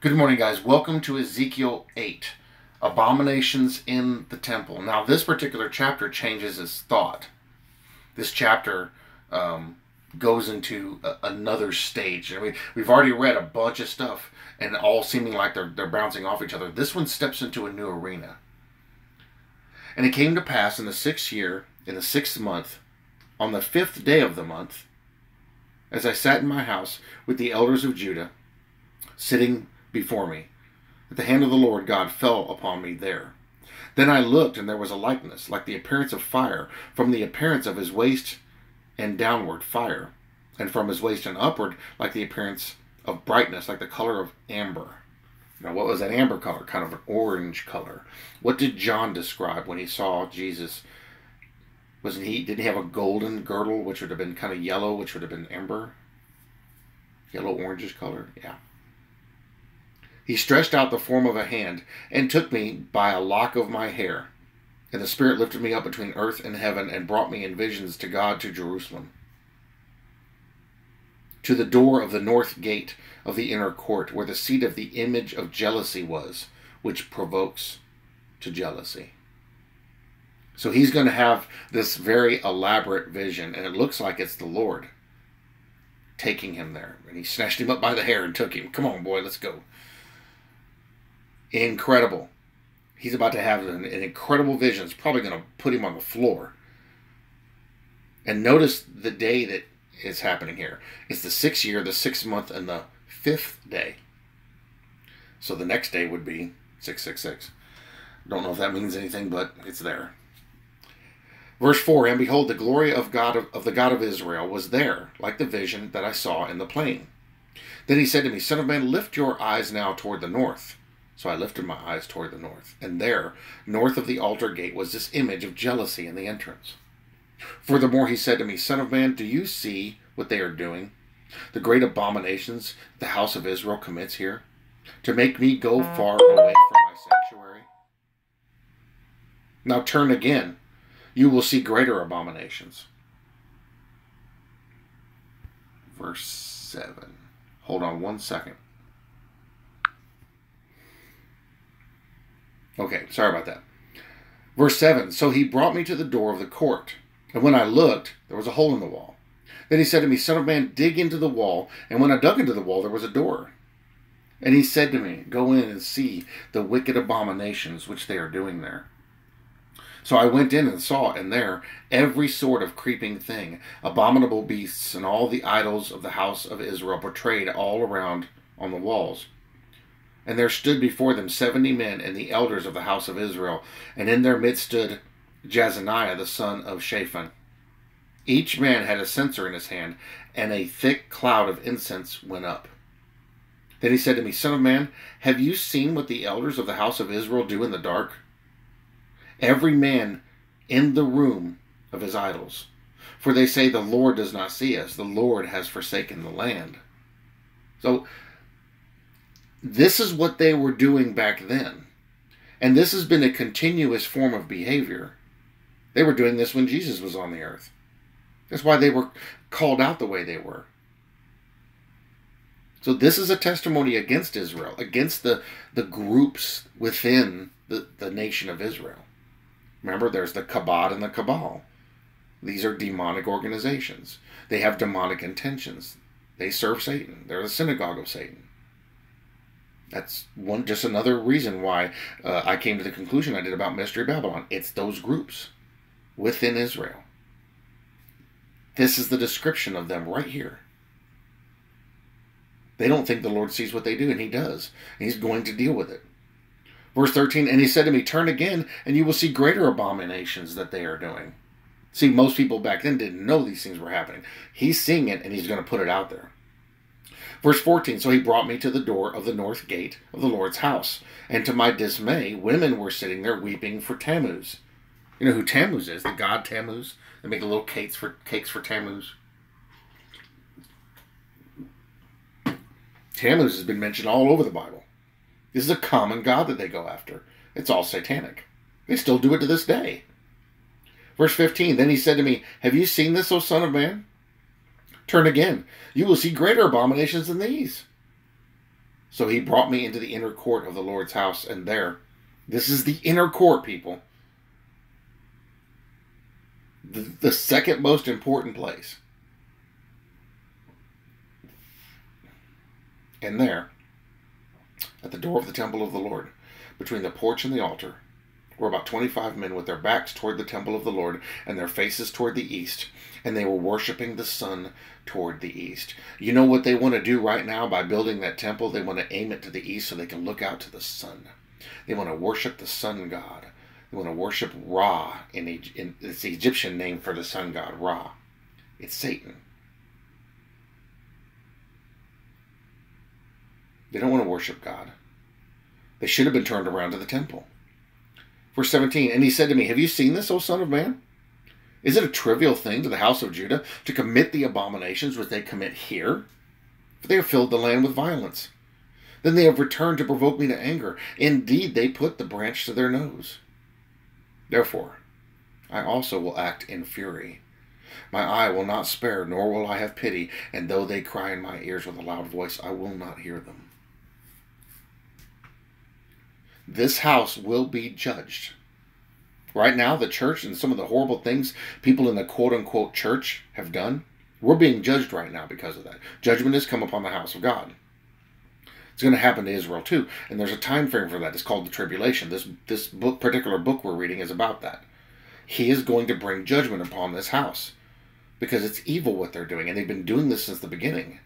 Good morning, guys. Welcome to Ezekiel 8, Abominations in the Temple. Now, this particular chapter changes its thought. This chapter goes into another stage. I mean, we've already read a bunch of stuff, and all seeming like they're bouncing off each other. This one steps into a new arena. And it came to pass in the 6th year, in the 6th month, on the 5th day of the month, as I sat in my house with the elders of Judah, sitting before me, that the hand of the Lord God fell upon me there. Then I looked, and there was a likeness, like the appearance of fire, from the appearance of his waist and downward fire, and from his waist and upward, like the appearance of brightness, like the color of amber. Now, what was that amber color? Kind of an orange color. What did John describe when he saw Jesus? Didn't he have a golden girdle, which would have been kind of yellow, which would have been amber? Yellow-orangish color? Yeah. He stretched out the form of a hand and took me by a lock of my hair. And the Spirit lifted me up between earth and heaven and brought me in visions to God, to Jerusalem, to the door of the north gate of the inner court, where the seat of the image of jealousy was, which provokes to jealousy. So he's going to have this very elaborate vision, and it looks like it's the Lord taking him there. And he snatched him up by the hair and took him. Come on, boy, let's go. Incredible. He's about to have an incredible vision. It's probably going to put him on the floor. And notice the day that is happening here. It's the 6th year, the 6th month, and the 5th day. So the next day would be 666. Don't know if that means anything, but it's there. Verse 4, and behold, the glory of the God of Israel was there, like the vision that I saw in the plain. Then he said to me, Son of man, lift your eyes now toward the north. So I lifted my eyes toward the north, and there, north of the altar gate, was this image of jealousy in the entrance. Furthermore, he said to me, Son of man, do you see what they are doing? The great abominations the house of Israel commits here, to make me go far away from my sanctuary? Now turn again, you will see greater abominations. Verse 7. Hold on one second. Okay, sorry about that. Verse 7, so he brought me to the door of the court, and when I looked, there was a hole in the wall. Then he said to me, Son of man, dig into the wall, and when I dug into the wall, there was a door. And he said to me, Go in and see the wicked abominations which they are doing there. So I went in and saw, and there, every sort of creeping thing, abominable beasts, and all the idols of the house of Israel portrayed all around on the walls. And there stood before them 70 men and the elders of the house of Israel, and in their midst stood Jezaniah the son of Shaphan. Each man had a censer in his hand, and a thick cloud of incense went up. Then he said to me, Son of man, have you seen what the elders of the house of Israel do in the dark? Every man in the room of his idols. For they say, the Lord does not see us, the Lord has forsaken the land. So, this is what they were doing back then. And this has been a continuous form of behavior. They were doing this when Jesus was on the earth. That's why they were called out the way they were. So this is a testimony against Israel, against the groups within the nation of Israel. Remember, there's the Kabod and the Cabal. These are demonic organizations. They have demonic intentions. They serve Satan. They're the synagogue of Satan. That's just another reason why I came to the conclusion I did about Mystery Babylon. It's those groups within Israel. This is the description of them right here. They don't think the Lord sees what they do, and he does. And he's going to deal with it. Verse 13, and he said to me, Turn again, and you will see greater abominations that they are doing. See, most people back then didn't know these things were happening. He's seeing it, and he's going to put it out there. Verse 14, so he brought me to the door of the north gate of the Lord's house. And to my dismay, women were sitting there weeping for Tammuz. You know who Tammuz is? The god Tammuz. They make little cakes for Tammuz. Tammuz has been mentioned all over the Bible. This is a common god that they go after. It's all satanic. They still do it to this day. Verse 15, then he said to me, Have you seen this, O son of man? Turn again. You will see greater abominations than these. So he brought me into the inner court of the Lord's house, and there, this is the inner court, people. The second most important place. And there, at the door of the temple of the Lord, between the porch and the altar, were about 25 men with their backs toward the temple of the Lord and their faces toward the east, and they were worshiping the sun toward the east. You know what they want to do right now by building that temple? They want to aim it to the east so they can look out to the sun. They want to worship the sun god. They want to worship Ra. It's the Egyptian name for the sun god, Ra. It's Satan. They don't want to worship God. They should have been turned around to the temple. Verse 17, and he said to me, have you seen this, O son of man? Is it a trivial thing to the house of Judah to commit the abominations which they commit here? For they have filled the land with violence. Then they have returned to provoke me to anger. Indeed, they put the branch to their nose. Therefore, I also will act in fury. My eye will not spare, nor will I have pity, and though they cry in my ears with a loud voice, I will not hear them. This house will be judged. Right now, the church and some of the horrible things people in the quote-unquote church have done, we're being judged right now because of that. Judgment has come upon the house of God. It's going to happen to Israel too, and there's a time frame for that. It's called the tribulation. This particular book we're reading is about that. He is going to bring judgment upon this house because it's evil what they're doing, and they've been doing this since the beginning.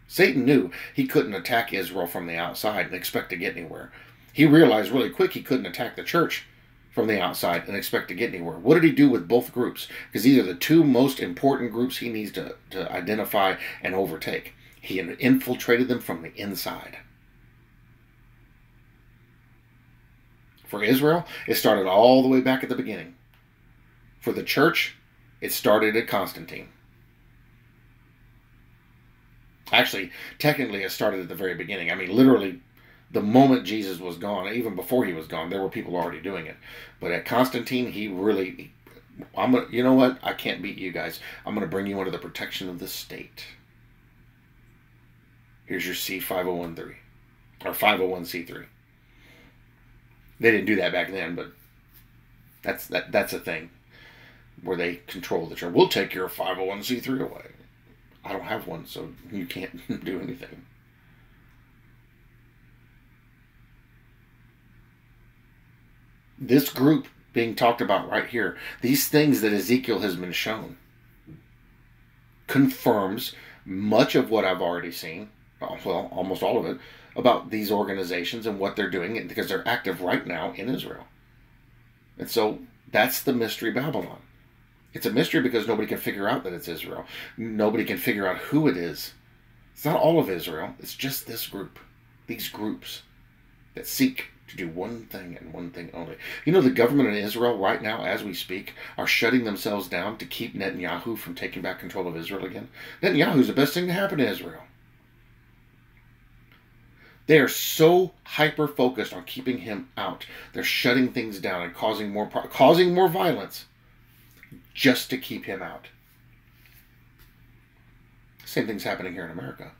Satan knew he couldn't attack Israel from the outside and expect to get anywhere. He realized really quick he couldn't attack the church from the outside and expect to get anywhere. What did he do with both groups? Because these are the two most important groups he needs to identify and overtake. He infiltrated them from the inside. For Israel, it started all the way back at the beginning. For the church, it started at Constantine. Actually, technically, it started at the very beginning. I mean, literally, the moment Jesus was gone, even before he was gone, there were people already doing it. But at Constantine, he really, you know what? I can't beat you guys. I'm going to bring you under the protection of the state. Here's your C501(c)(3), or 501(c)(3). They didn't do that back then, but that's a thing where they control the church. We'll take your 501(c)(3) away. I don't have one, so you can't do anything. This group being talked about right here, these things that Ezekiel has been shown, confirms much of what I've already seen, well, almost all of it, about these organizations and what they're doing, because they're active right now in Israel. And so that's the mystery Babylon. It's a mystery because nobody can figure out that it's Israel. Nobody can figure out who it is. It's not all of Israel. It's just this group. These groups that seek to do one thing and one thing only. You know, the government in Israel right now, as we speak, are shutting themselves down to keep Netanyahu from taking back control of Israel again. Netanyahu's the best thing to happen to Israel. They are so hyper-focused on keeping him out. They're shutting things down and causing more violence just to keep him out. Same thing's happening here in America.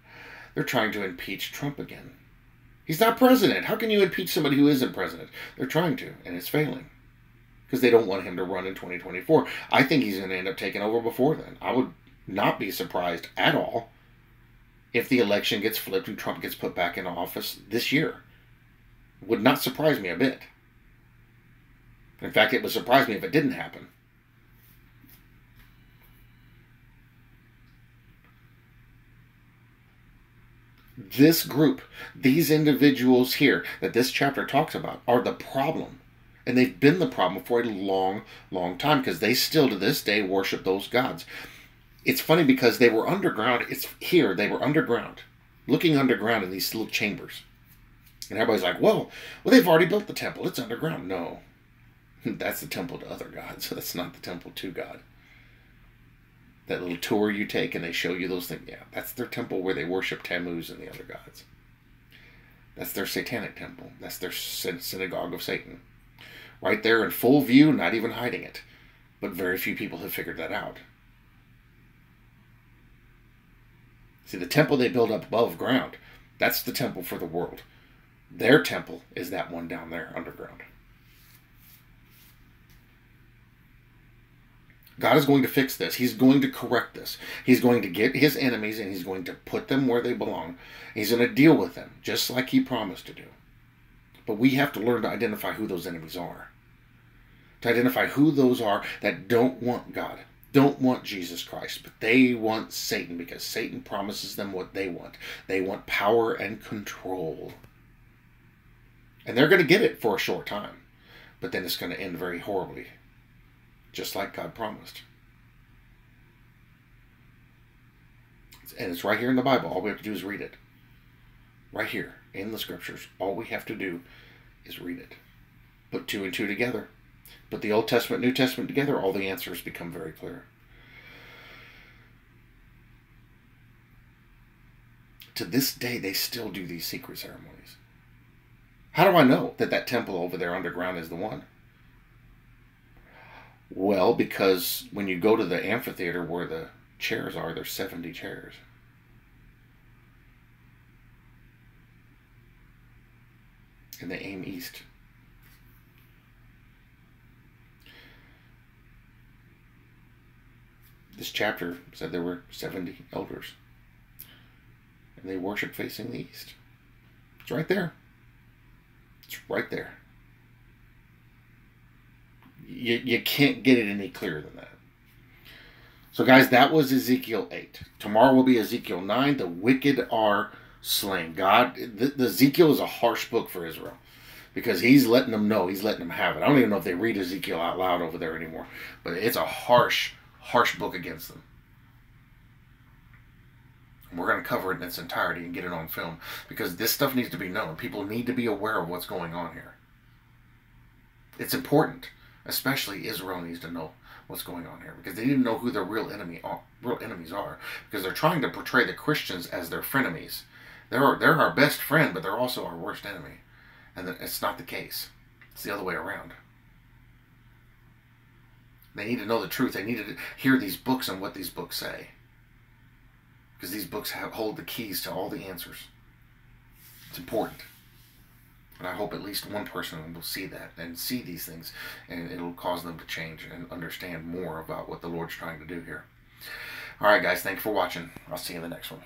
They're trying to impeach Trump again. He's not president. How can you impeach somebody who isn't president? They're trying to, and it's failing. Because they don't want him to run in 2024. I think he's going to end up taking over before then. I would not be surprised at all if the election gets flipped and Trump gets put back in office this year. It would not surprise me a bit. In fact, it would surprise me if it didn't happen. This group, these individuals here that this chapter talks about, are the problem. And they've been the problem for a long, long time because they still to this day worship those gods. It's funny because they were underground. It's here. They were underground, looking underground in these little chambers. And everybody's like, well, they've already built the temple. It's underground. No, that's the temple to other gods. That's not the temple to God. That little tour you take and they show you those things. Yeah, that's their temple where they worship Tammuz and the other gods. That's their satanic temple. That's their synagogue of Satan. Right there in full view, not even hiding it. But very few people have figured that out. See, the temple they build up above ground, that's the temple for the world. Their temple is that one down there underground. God is going to fix this. He's going to correct this. He's going to get his enemies and he's going to put them where they belong. He's going to deal with them, just like he promised to do. But we have to learn to identify who those enemies are. To identify who those are that don't want God, don't want Jesus Christ, but they want Satan, because Satan promises them what they want. They want power and control. And they're going to get it for a short time, but then it's going to end very horribly, just like God promised. And it's right here in the Bible. All we have to do is read it. Right here in the scriptures. All we have to do is read it. Put two and two together. Put the Old Testament, New Testament together. All the answers become very clear. To this day, they still do these secret ceremonies. How do I know that that temple over there underground is the one? Well, because when you go to the amphitheater where the chairs are, there's 70 chairs. And they aim east. This chapter said there were 70 elders. And they worship facing the east. It's right there. It's right there. You can't get it any clearer than that. So guys, that was Ezekiel 8. Tomorrow will be Ezekiel 9. The wicked are slain. God, the Ezekiel is a harsh book for Israel, because he's letting them know. He's letting them have it. I don't even know if they read Ezekiel out loud over there anymore. But it's a harsh book against them. And we're going to cover it in its entirety and get it on film, because this stuff needs to be known. People need to be aware of what's going on here. It's important. Especially Israel needs to know what's going on here, because they need to know who their real enemies are, because they're trying to portray the Christians as their frenemies. They're our best friend, but they're also our worst enemy. And it's not the case. It's the other way around. They need to know the truth. They need to hear these books and what these books say, because these books hold the keys to all the answers. It's important. And I hope at least one person will see that and see these things, and it'll cause them to change and understand more about what the Lord's trying to do here. All right, guys, thanks for watching. I'll see you in the next one.